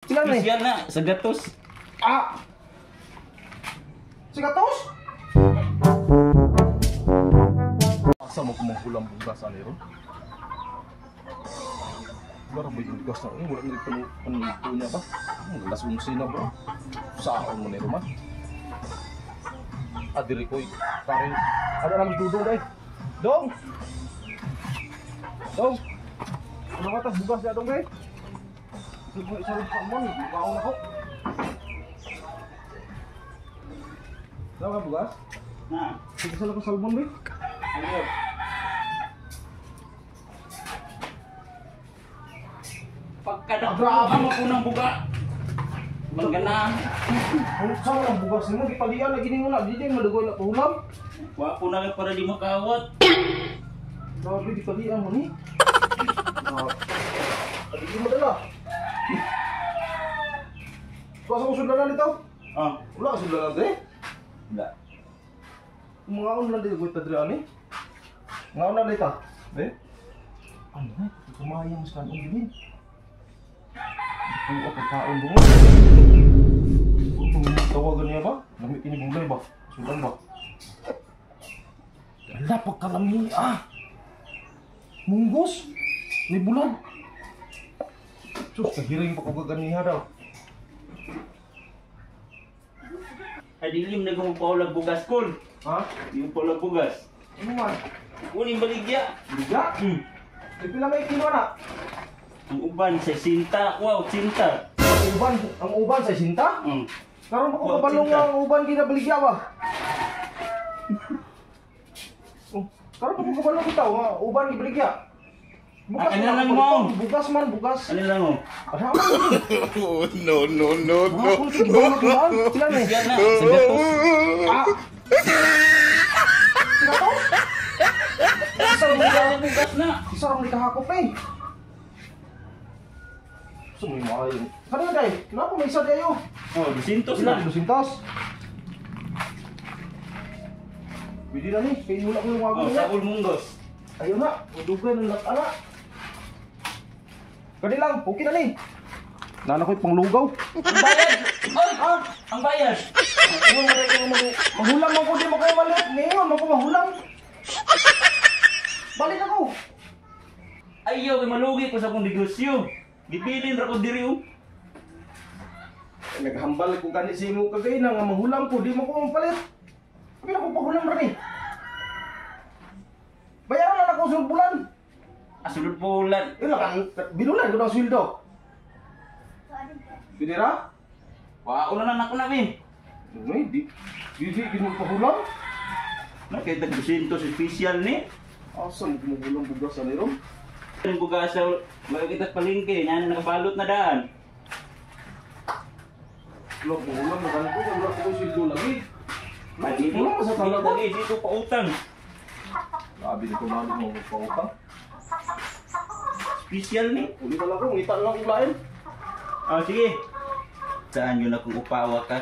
Sila nih. Spesial na sa gatos. Ah. Sigatos? Asa mo kumukulang bugas aniro? Wala ba yung bugas na? Wala na panito niya ba? Alas 11 na bro. Saan mo niro man? Adiri ko karin. Ada naman dudong dai. Dong. Dong. Ano ka ta bugas ya dong dai? Sige isa rin pa mo, baon ako. Ano ka bugas? Na. Sige sa ko salmon dai. Ayun. Pagkadagdagan mo po ng buga. Magana. Ano sa mga bugas mo gipalian lagi ning wala di madugoy na ulam. Wa po na lang para di makawat. Grabe gipalian mo ni. Adi mo dala. Kuasa ko sudaran ito. Ah, Wala ka sudaran dre. wala. Mga on dito ko tadre ani. Nga on dito. Be. Ano na? Kumayang sa kanon din. Kung ako kaon mo. Kung tawagan niya ba? Gamit ini gulay ba? Sudan ba? Wala pagkalami Munggos. Ni bulan. Sus, kahiring pa ko kaganiha daw. Ay dilim na gumupaulag bugas kol. Ha? Yung paulag bugas. Ano man? Kuning baligya. Biga? Pila may kilo na? Ang uban sa sinta. Wow, sinta. Ang uban sa sinta? Karon ko Wow, kabalong sinta. ang uban kinabaligya ba? Karon ko kabalong bitaw, uban gibaligya. Bukas Ano man lang ako mo? dito, bugas man, bugas. Ano lang oh? Ada man. Oh, no. Mga ko ito, gibawag man. Sila na. Spesial na sa gatos. Ah. Sila to? Isa mo Ang bugas na. Isa ang likahakop eh. Sumimayin. Kanina day, kenapa may isa kayo? Oh, disintos Sila na. di lusintas. Pwede na ni, kaya mula ko yung wagong Oh, niya. Saul Munggos. Ayun na, udugay ng lakala. Kani lang, okay na ni. Nana ko'y panglugaw. Ang bayad! Ay! Ang bayad! Mahulang mo ko, di mo kayo malit. Ngayon, mo ko mahulang. Balik ako. Ayaw, kay malugi ko sa akong negosyo. Gipilin ra ko diri oh. Naghambal ko kanit sa imo kagay na nga mahulang ko, di mo ko mapalit. Kapila ko pahulang ra ni. Bayaran na ako sa bulan. Asulod po ulan. Yun lang, binulan ko na sweldo. Pwede ra? Wow, na ako na min. Ay, di mo pahulang. Nakita ko sinto special ni. Asa mo kumuhulang bugas sa niro? Ang bugas sa makikita sa palengke, yan nakabalot na daan. Wala pahulang, nakanto ka, wala ko sweldo lagi. Dito, Wala ka sa talaga. dito pa utang. Sabi nito na mo pautang. Special ni. Uli na lang ko, ngita lang ko lain. Oh, sige. Saan yun akong upawa ka?